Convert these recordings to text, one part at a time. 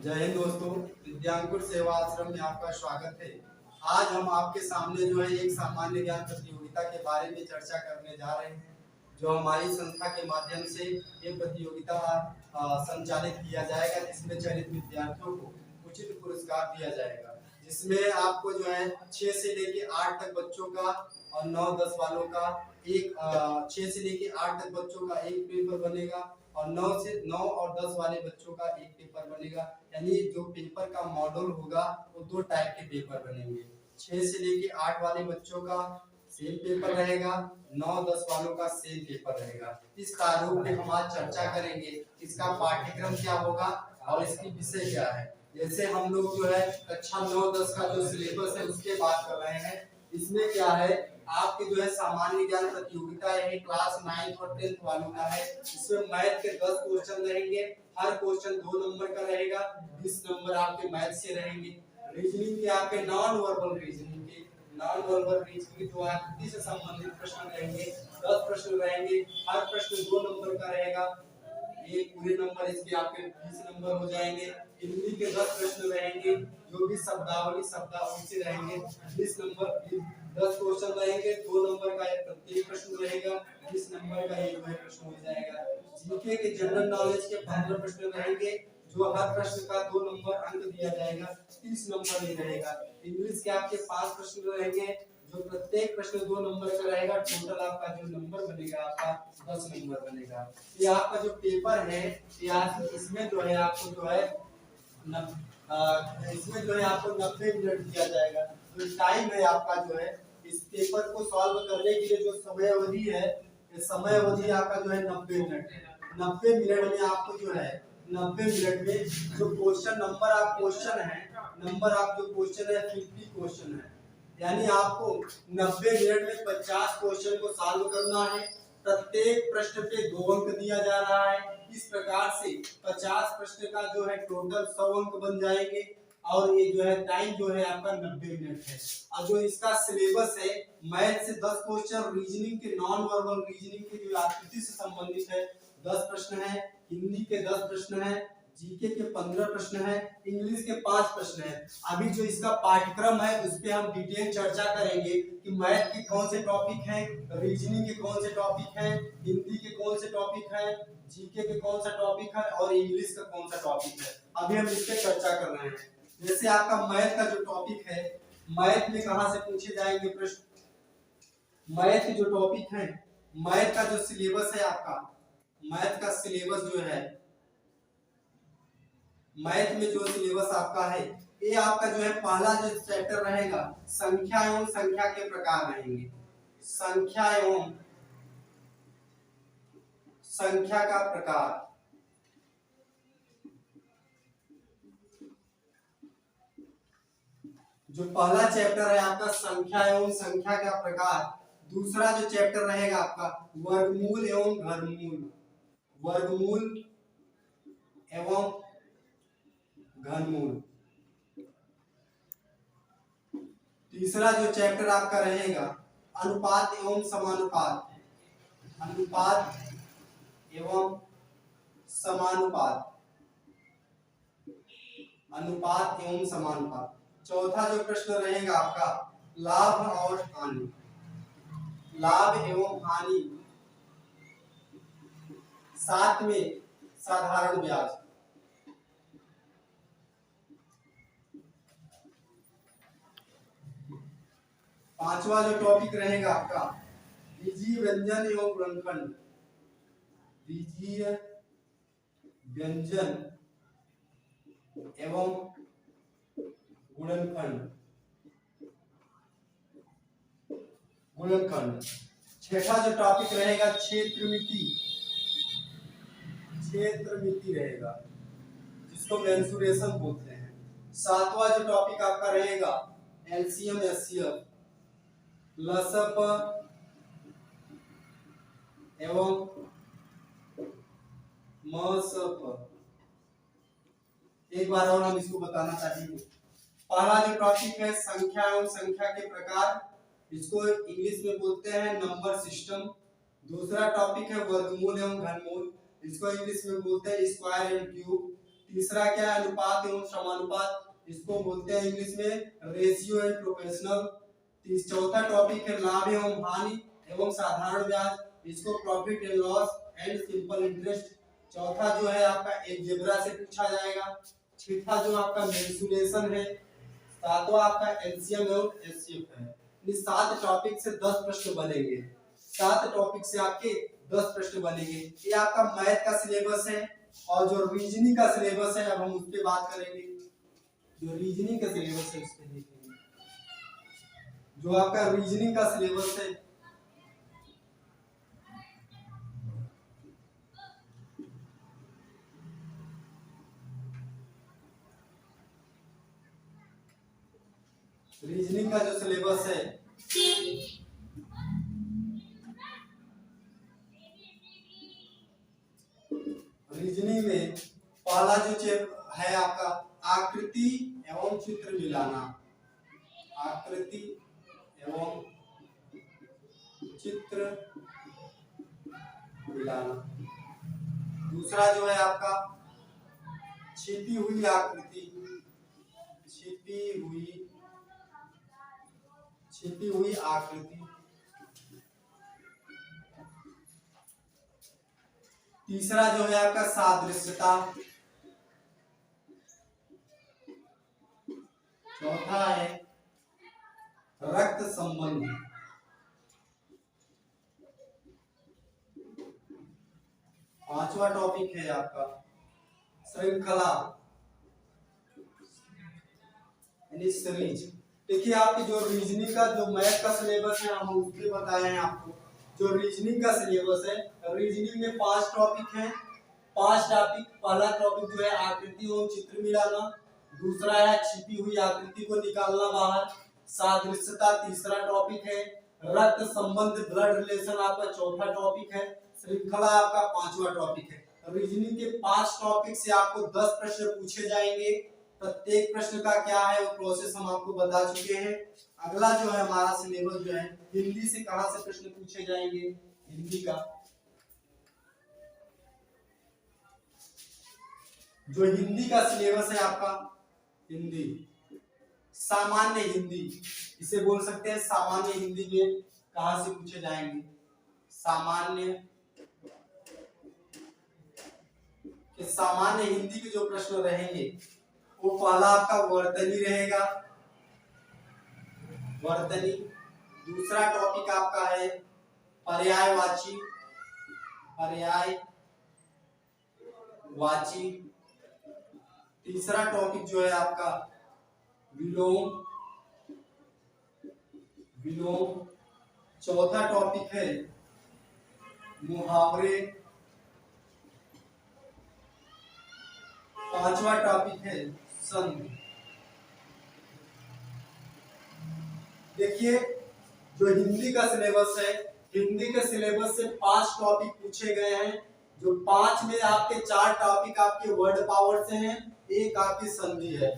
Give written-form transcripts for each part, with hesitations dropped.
जय हिंद दोस्तों। विद्यांकुर सेवा आश्रम में आपका स्वागत है। आज हम आपके सामने जो है एक सामान्य ज्ञान प्रतियोगिता के बारे में चर्चा करने जा रहे हैं, जो हमारी संस्था के माध्यम से ये प्रतियोगिता संचालित किया जाएगा, जिसमें चयनित विद्यार्थियों को उचित पुरस्कार दिया जाएगा, जिसमें आपको जो है 6 से लेके 8 तक बच्चों का और 9-10 वालों का एक 6 से लेके 8 तक बच्चों का एक पेपर बनेगा और 9 और 10 वाले बच्चों का एक पेपर बनेगा। यानी जो पेपर का मॉडल होगा वो 2 टाइप के पेपर बनेंगे। 6 से लेके 8 वाले बच्चों का सेम पेपर रहेगा, 9-10 वालों का सेम पेपर रहेगा। इस प्रारूप में हम आज चर्चा करेंगे इसका पाठ्यक्रम क्या होगा और इसकी विषय क्या है। जैसे हम लोग जो है कक्षा 9-10 का जो सिलेबस है उसके बात कर रहे हैं। इसमें क्या है, आपके जो है सामान्य ज्ञान प्रतियोगिता है, क्लास 9 और 10 वालों का है। इसमें मैथ के 10 क्वेश्चन रहेंगे, हर क्वेश्चन 2 नंबर का रहेगा, 20 नंबर आपके मैथ से रहेंगे। रीजनिंग के आपके नॉन वर्बल रीजनिंग जो आकृति से संबंधित प्रश्न रहेंगे, 10 प्रश्न रहेंगे, हर प्रश्न 2 नंबर का रहेगा। ये पूरे नंबर इसके आपके 20 नंबर हो जाएंगे। हिंदी के 10 प्रश्न रहेंगे, जो भी शब्दावली से रहेंगे, 20 नंबर 10 क्वेश्चन रहेंगे, 2 नंबर का एक प्रत्येक प्रश्न रहेगा, 20 नंबर का एक प्रश्न हो जाएगा। जीके के जनरल नॉलेज के 15 प्रश्न रहेंगे, जो हर प्रश्न का 2 नंबर अंक दिया जाएगा, 30 नंबर ही रहेगा। इंग्लिश के आपके 5 प्रश्न रहेंगे, जो प्रत्येक प्रश्न 2 नंबर का रहेगा। टोटल आपका जो नंबर बनेगा आपका 10 नंबर बनेगा। ये आपका जो पेपर है, इसमें जो है आपको जो है इसमें जो है आपको 90 मिनट दिया जाएगा। जो टाइम है आपका जो है इस पेपर को सॉल्व करने के लिए जो समय अवधि है, ये समय अवधि आपका जो है 90 मिनट है। 90 मिनट में आपको जो है 90 मिनट में जो क्वेश्चन नंबर आप क्वेश्चन है 50 क्वेश्चन है। यानी आपको 90 मिनट में 50 क्वेश्चन को सॉल्व करना है। प्रत्येक प्रश्न पे 2 अंक दिया जा रहा है। इस प्रकार से 50 प्रश्न का जो है टोटल 100 अंक बन जाएंगे और ये जो है टाइम जो है आपका 90 मिनट है। और जो इसका सिलेबस है, मैथ से 10 क्वेश्चन, रीजनिंग के नॉन वर्बल रीजनिंग के जो आकृति से संबंधित है 10 प्रश्न है, हिंदी के 10 प्रश्न है, जीके के 15 प्रश्न है, इंग्लिश के 5 प्रश्न है। अभी जो इसका पाठ्यक्रम है उस पे हम डिटेल चर्चा करेंगे कि मैथ के कौन से टॉपिक हैं, रीजनिंग के कौन से टॉपिक हैं, हिंदी के कौन से टॉपिक हैं, जीके के कौन सा टॉपिक है और इंग्लिश का कौन सा टॉपिक है। अभी हम इस पे चर्चा कर रहे हैं। जैसे आपका मैथ का जो टॉपिक है, मैथ में कहां से पूछे जाएंगे प्रश्न। मैथ के जो टॉपिक है, मैथ का जो सिलेबस है आपका, मैथ का सिलेबस जो है, मैथ में जो सिलेबस आपका है, ये आपका जो है पहला जो चैप्टर रहेगा संख्या एवं संख्या के प्रकार रहेंगे। संख्या एवं संख्या का प्रकार, जो पहला चैप्टर है आपका संख्या एवं संख्या का प्रकार। दूसरा जो चैप्टर रहेगा आपका वर्गमूल एवं घनमूल, वर्गमूल एवं घनमूल। तीसरा जो चैप्टर आपका रहेगा अनुपात एवं समानुपात, अनुपात एवं समानुपात, अनुपात एवं समानुपात। चौथा जो प्रश्न रहेगा आपका लाभ और हानि, लाभ एवं हानि। साथ में साधारण ब्याज। पांचवा जो टॉपिक रहेगा आपका बीजीय व्यंजन एवं गुणनखंड, बीजीय व्यंजन एवं गुणनखंड, गुणनखंड। छठा जो टॉपिक रहेगा क्षेत्रमिति, क्षेत्रमिति रहेगा, जिसको मेंसुरेशन बोलते हैं। सातवां जो टॉपिक आपका रहेगा एलसीएम एचसीएफ, लसप एवं मसप। एक बार और हम इसको बताना चाहेंगे। पहला जो टॉपिक है संख्या एवं संख्या के प्रकार, इसको इंग्लिश में बोलते हैं नंबर सिस्टम। दूसरा टॉपिक है वर्गमूल एवं घनमूल, इसको इंग्लिश में बोलते हैं स्क्वायर एंड क्यूब। तीसरा क्या है, अनुपात एवं समानुपात, इसको बोलते हैं इंग्लिश में रेशियो एंड प्रोपोर्शनल। चौथा टॉपिक है लाभ एवं हानि एवं साधारण ब्याज, इसको profit and loss and simple interest. चौथा जो है आपका अलजेब्रा से पूछा जाएगा। छठा जो आपका मेंसुरेशन है। सातवां आपका एलसीएम एवं एचसीएफ है। इन 7 टॉपिक से 10 प्रश्न बनेंगे। 7 टॉपिक से आपके 10 प्रश्न बनेंगे। ये आपका मैथ का सिलेबस है। और जो रीजनिंग का सिलेबस है अब हम उस पे बात करेंगे। जो रीजनिंग का सिलेबस है उस पे देखेंगे। जो आपका रीजनिंग का सिलेबस है, रीजनिंग का जो सिलेबस है, रीजनिंग में पहला जो है आपका आकृति एवं चित्र मिलाना। आकृति एवं चित्र मिलाना। दूसरा जो है आपका छिपी हुई आकृति, छिपी हुई आकृति। तीसरा जो है आपका सादृश्यता। चौथा है रक्त संबंध। पांचवा टॉपिक है आपका श्रृंखला यानी सीरीज। देखिए आपकी जो रीजनिंग का जो मैथ का सिलेबस है हम उसके बताए हैं आपको। जो रीजनिंग का सिलेबस है, रीजनिंग में 5 टॉपिक हैं। 5 टॉपिक, पहला टॉपिक जो है आकृति एवं चित्र मिलाना। दूसरा है छिपी हुई आकृति को निकालना बाहर। सादृश्यता तीसरा टॉपिक है। रक्त संबंध ब्लड रिलेशन आपका चौथा टॉपिक है। श्रृंखला आपका 5वां टॉपिक है। रीजनिंग के 5 टॉपिक से आपको 10 प्रश्न पूछे जाएंगे। प्रत्येक प्रश्न का क्या है वो प्रोसेस हम आपको बता चुके हैं। अगला जो है हमारा सिलेबस जो है हिंदी से कहां से प्रश्न पूछे जाएंगे। हिंदी का जो हिंदी का सिलेबस है आपका, हिंदी सामान्य हिंदी, इसे बोल सकते हैं सामान्य हिंदी में कहां से पूछे जाएंगे। सामान्य हिंदी के जो प्रश्न रहेंगे वो पहला आपका वर्तनी रहेगा, वर्तनी। दूसरा टॉपिक आपका है पर्यायवाची, पर्यायवाची। तीसरा टॉपिक जो है आपका विलोम, विलोम। चौथा टॉपिक है मुहावरे। पांचवा टॉपिक है संधि। देखिए जो हिंदी का सिलेबस है, हिंदी के सिलेबस से 5 टॉपिक पूछे गए हैं। जो 5 में आपके 4 टॉपिक आपके वर्ड पावर से हैं, एक आपकी संधि है।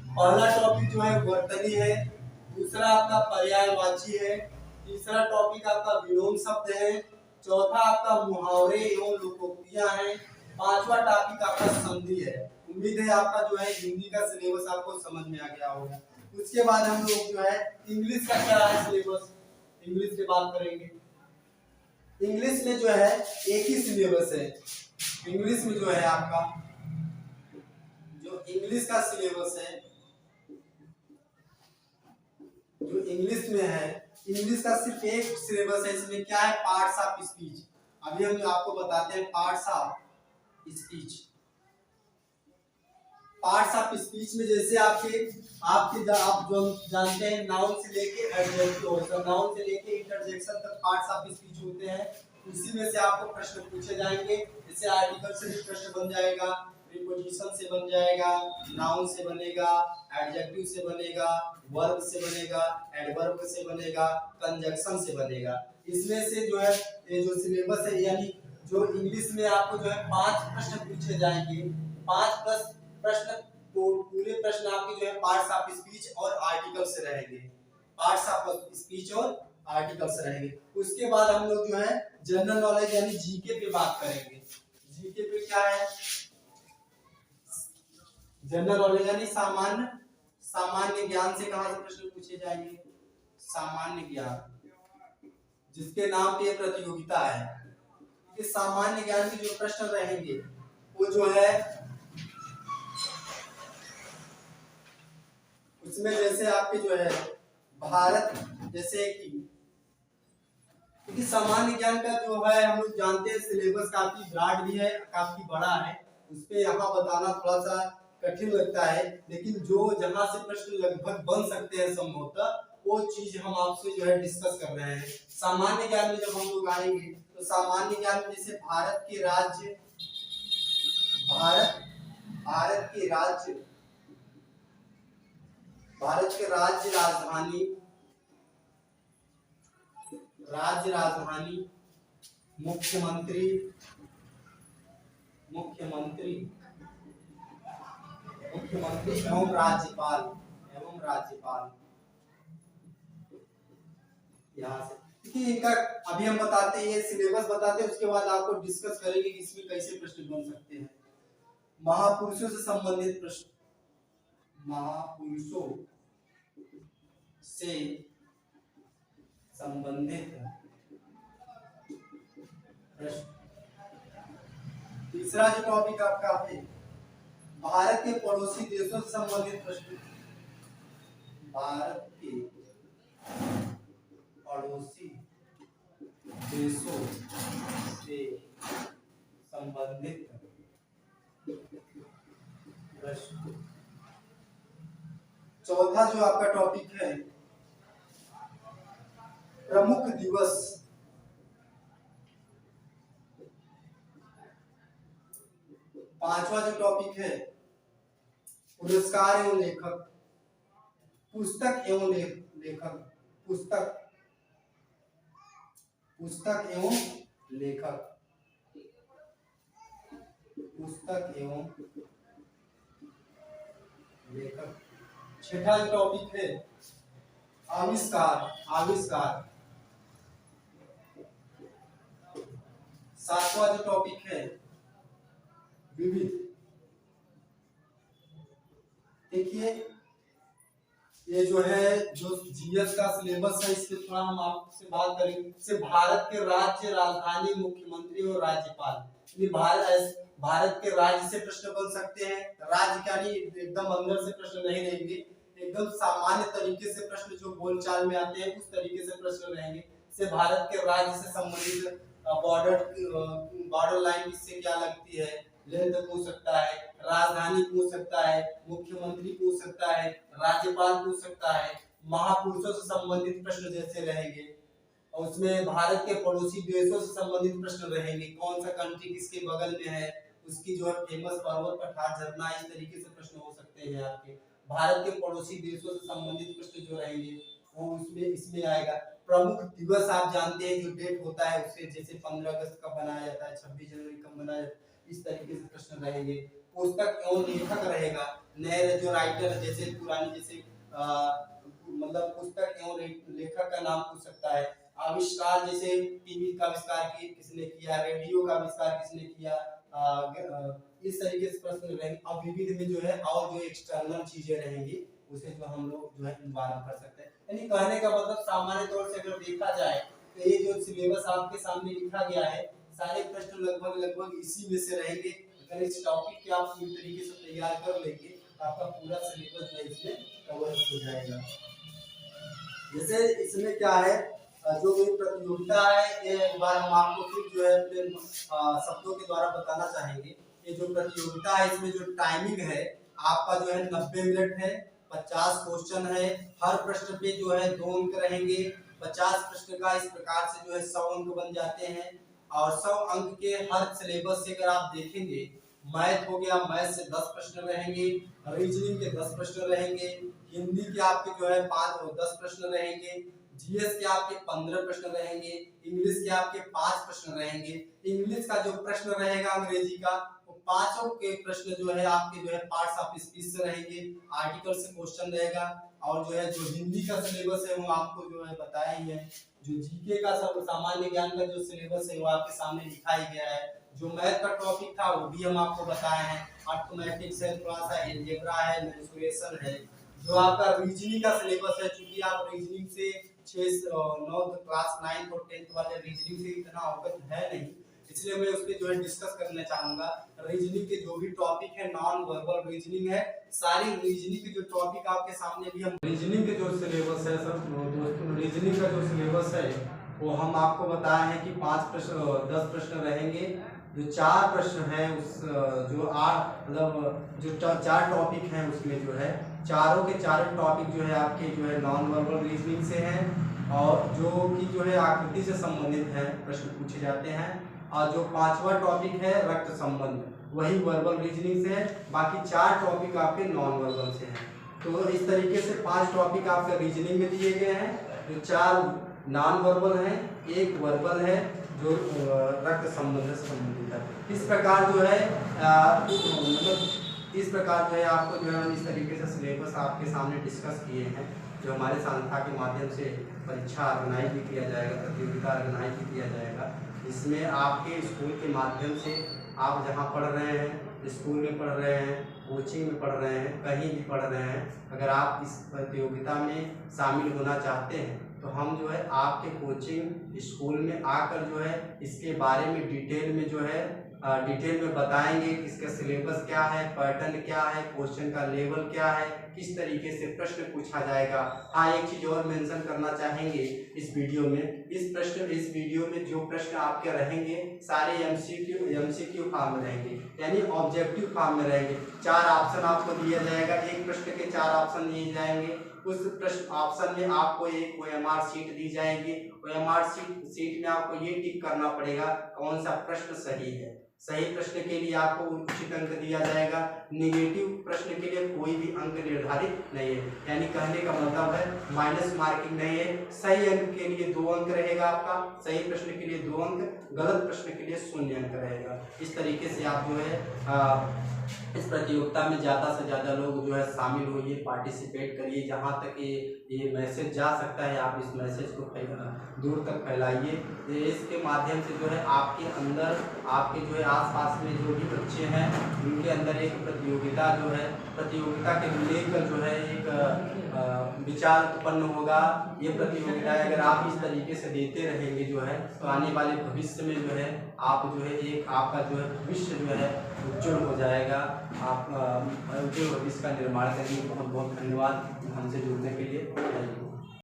पहला टॉपिक जो है वर्तनी है, दूसरा आपका पर्यायवाची है, तीसरा टॉपिक आपका विलोम शब्द है, चौथा आपका मुहावरे एवं लोकोक्तियां हैं, पांचवा टॉपिक आपका संधि है। उम्मीद है आपका जो है हिंदी का सिलेबस आपको समझ में आ गया होगा। उसके बाद हम लोग जो है इंग्लिश का क्या है सिलेबस, इंग्लिश की बात करेंगे। इंग्लिश में जो है एक ही सिलेबस है। इंग्लिश में जो है आपका जो इंग्लिश का सिलेबस है, जो इंग्लिश में है, इंग्लिश का सिर्फ एक सिलेबस है। इसमें क्या है, पार्ट्स ऑफ स्पीच। अभी हम आपको बताते हैं parts of speech. Parts of speech में जैसे आप जो जानते हैं नाउन से लेके एडजेक्टिव, नाउन से लेके इंटरजेक्शन तक पार्ट्स ऑफ स्पीच होते हैं। उसी में से आपको प्रश्न पूछे जाएंगे। जैसे आर्टिकल से भी प्रश्न बन जाएगा, प्रीपोजिशन से बन जाएगा, नाउन से बनेगा, एडजेक्टिव से बनेगा, वर्ब से बनेगा, एडवर्ब से बनेगा, कंजक्शन से बनेगा। इसमें से जो है ये जो सिलेबस है, यानी जो इंग्लिश में आपको जो है 5 प्रश्न पूछे जाएंगे। 5 प्लस प्रश्न, तो पूरे प्रश्न आपके जो है पार्ट्स ऑफ स्पीच और आर्टिकल से रहेंगे। पार्ट्स ऑफ स्पीच और आर्टिकल से रहेंगे। उसके बाद हम लोग जो है जनरल नॉलेज यानी जीके पे बात करेंगे। जीके पे क्या है, जनरल नॉलेज यानी सामान्य सामान्य ज्ञान से कहां से प्रश्न पूछे जाएंगे? सामान्य ज्ञान, जिसके नाम पे प्रतियोगिता है। कि सामान्य ज्ञान के जो प्रश्न रहेंगे वो जो है उसमें जैसे आपके जो है भारत, जैसे क्योंकि सामान्य ज्ञान का जो है हम लोग जानते हैं सिलेबस काफी ब्रॉड भी है, काफी बड़ा है, उस पे यहाँ बताना थोड़ा सा कठिन लगता है, लेकिन जो जहां से प्रश्न लगभग बन सकते हैं संभवतः वो चीज हम आपसे जो है डिस्कस कर रहे हैं। सामान्य ज्ञान में जब हम लोग आएंगे तो सामान्य ज्ञान में जैसे भारत के राज्य राजधानी मुख्यमंत्री एवं राज्यपाल यहाँ से, क्योंकि इनका अभी हम बताते हैं सिलेबस बताते हैं, उसके बाद आपको डिस्कस करेंगे कि इसमें कैसे प्रश्न बन सकते हैं। महापुरुषों से संबंधित प्रश्न, महापुरुषों से संबंधित प्रश्न। तीसरा जो टॉपिक आपका है भारत के पड़ोसी देशों से संबंधित प्रश्न, भारत के पड़ोसी देशों से संबंधित प्रश्न। चौथा जो आपका टॉपिक है प्रमुख दिवस, पांचवा जो टॉपिक है पुरस्कार एवं लेखक, पुस्तक एवं लेखक, पुस्तक एवं लेखक, पुस्तक एवं लेखक। छठा जो टॉपिक है आविष्कार। सातवां जो टॉपिक है विविध। देखिए ये जो है जो जीएस का सिलेबस है इसमें थोड़ा हम आपसे बात करेंगे। से भारत के राज्य राजधानी मुख्यमंत्री और राज्यपाल, भारत के राज्य से प्रश्न बन सकते हैं। राज्य का नहीं, एकदम अंदर से प्रश्न नहीं रहेंगे, एकदम सामान्य तरीके से प्रश्न जो बोलचाल में आते हैं उस तरीके से प्रश्न रहेंगे। से भारत के राज्य से संबंधित बॉर्डर लाइन किससे क्या लगती है, लेंथ पूछ सकता है, राजधानी पूछ सकता है, मुख्यमंत्री पूछ सकता है, राज्यपाल पूछ सकता है, महापुरुषों से संबंधित प्रश्न जैसे रहेंगे, और उसमें भारत के पड़ोसी देशों से संबंधित प्रश्न रहेंगे, कौन सा कंट्री किसके बगल में है, उसकी जो है फेमस पर्वत पठार झरना, इस तरीके से प्रश्न हो सकते हैं आपके। भारत के पड़ोसी देशों से संबंधित प्रश्न जो रहेंगे वो उसमें इसमें आएगा। प्रमुख दिवस आप जानते हैं जो डेट होता है उससे, जैसे 15 अगस्त कब मनाया जाता है, 26 जनवरी कब मनाया जाता है, इस तरीके से प्रश्न रहेंगे। पुस्तक एवं लेखक रहेगा, नए जो राइटर जैसे पुरानी जैसे मतलब पुस्तक एवं लेखक का नाम पूछ सकता है। आविष्कार जैसे टीवी का आविष्कार किसने किया, रेडियो का आविष्कार किसने किया, इस तरीके से प्रश्न रहेंगे। अब विविध में जो है और जो एक्सटर्नल चीजें रहेंगी उसे जो हम लोग जो है इन्वॉल्व कर सकते हैं। यानी कहने का मतलब सामान्य तौर से अगर देखा जाए तो ये जो सिलेबस आपके सामने लिखा गया है सारे प्रश्न लगभग इसी में से रहेंगे। अगर इस टॉपिक के आप पूरी तरीके से तैयार कर लेंगे तो आपका पूरा सिलेबस जो है इसमें कवर हो जाएगा। जैसे इसमें क्या है जो भी प्रतियोगिता है ये एक बार हम आपको फिर जो है अपने शब्दों के द्वारा बताना चाहेंगे। ये जो प्रतियोगिता है इसमें जो टाइमिंग है आपका जो है 90 मिनट है, 50 क्वेश्चन है, हर प्रश्न पे जो है 2 अंक रहेंगे। 50 प्रश्न का इस प्रकार से जो है 100 अंक बन जाते हैं, और 100 अंक के हर सिलेबस से अगर आप देखेंगे मैथ हो गया, मैथ से 10 प्रश्न रहेंगे, रीजनिंग के 10 प्रश्न रहेंगे, हिंदी के आपके जो है 10 प्रश्न रहेंगे, जीएस के आपके 15 प्रश्न रहेंगे, इंग्लिश के आपके 5 प्रश्न रहेंगे। इंग्लिश का जो प्रश्न रहेगा अंग्रेजी का वो पांचों के प्रश्न जो है आपके जो है पार्ट्स ऑफ स्पीच से रहेंगे, आर्टिकल से क्वेश्चन रहेगा। और जो है जो हिंदी का सिलेबस है वो आपको जो है बताया ही है। जो जीके का सब सामान्य ज्ञान का जो सिलेबस है वो आपके सामने लिखा ही गया है। जो मैथ का टॉपिक था वो भी हम आपको बताए हैं। अर्थमेटिक्स है, थोड़ा सा अलजेब्रा है, मेंसुरेशन है। जो आपका रीजनिंग का सिलेबस है, चूंकि आप रीजनिंग से 9 क्लास 9 और 10 वाले रीजनिंग से इतना अवगत है नहीं, इसलिए मैं उस पर जो है डिस्कस करना चाहूंगा। रीजनिंग के जो भी टॉपिक है, नॉन वर्बल रीजनिंग है, सारी रीजनिंग के जो टॉपिक आपके सामने भी हम रीजनिंग के जो सिलेबस है सब दोस्तों, रीजनिंग का जो सिलेबस है वो हम आपको बताए हैं कि 5 प्रश्न 10 प्रश्न रहेंगे। जो 4 प्रश्न है उस जो मतलब जो 4 टॉपिक हैं उसमें जो है चारों के चारों टॉपिक जो है आपके जो है नॉन वर्बल रीजनिंग से हैं, और जो कि जो है आकृति से संबंधित है प्रश्न पूछे जाते हैं। और जो 5वां टॉपिक है रक्त संबंध, वही वर्बल रीजनिंग से है। बाकी 4 टॉपिक आपके नॉन वर्बल से हैं। तो इस तरीके से 5 टॉपिक आपके रीजनिंग में दिए गए हैं, जो 4 नॉन वर्बल हैं, 1 वर्बल है जो रक्त संबंध से संबंधित है। इस प्रकार जो है मतलब इस प्रकार जो है आपको जो है इस तरीके से सिलेबस आपके सामने डिस्कस किए हैं, जो हमारे संस्था के माध्यम से परीक्षा ऑर्गेनाइज भी किया जाएगा, प्रतियोगिता ऑर्गेनाइज भी किया जाएगा। इसमें आपके स्कूल के माध्यम से आप जहाँ पढ़ रहे हैं, स्कूल में पढ़ रहे हैं, कोचिंग में पढ़ रहे हैं, कहीं भी पढ़ रहे हैं, अगर आप इस प्रतियोगिता में शामिल होना चाहते हैं तो हम जो है आपके कोचिंग स्कूल में आकर जो है इसके बारे में डिटेल में बताएंगे कि इसका सिलेबस क्या है, पैटर्न क्या है, क्वेश्चन का लेवल क्या है, किस तरीके से प्रश्न पूछा जाएगा। हाँ, एक चीज और मेंशन करना चाहेंगे इस वीडियो में, इस वीडियो में जो प्रश्न आपके रहेंगे सारे एमसीक्यू फॉर्म में रहेंगे, यानी ऑब्जेक्टिव फॉर्म में रहेंगे। 4 ऑप्शन आपको दिया जाएगा, एक प्रश्न के 4 ऑप्शन दिए जाएंगे। उस प्रश्न ऑप्शन में आपको एक OMR शीट दी जाएगी। OMR शीट में आपको ये टिक करना पड़ेगा कौन सा प्रश्न सही है। सही प्रश्न के लिए आपको उचित अंक दिया जाएगा, नेगेटिव प्रश्न के लिए कोई भी अंक निर्धारित नहीं है, यानी कहने का मतलब है माइनस मार्किंग नहीं है। सही अंक के लिए 2 अंक रहेगा आपका, सही प्रश्न के लिए 2 अंक, गलत प्रश्न के लिए 0 अंक रहेगा। इस तरीके से आप जो है इस प्रतियोगिता में ज़्यादा से ज़्यादा लोग जो है शामिल होइए, पार्टिसिपेट करिए। जहाँ तक ये मैसेज जा सकता है आप इस मैसेज को दूर तक फैलाइए। इसके माध्यम से जो है आपके अंदर, आपके जो है आसपास में जो भी बच्चे हैं उनके अंदर एक प्रतियोगिता के लेकर जो है एक विचार उत्पन्न होगा। ये प्रतियोगिता अगर आप इस तरीके से देते रहेंगे जो है तो आने वाले भविष्य में जो है आप जो है एक आपका जो है भविष्य जो है उज्जवल हो जाएगा। आप उज्जवल भविष्य का निर्माण करेंगे। बहुत बहुत धन्यवाद हमसे जुड़ने के लिए।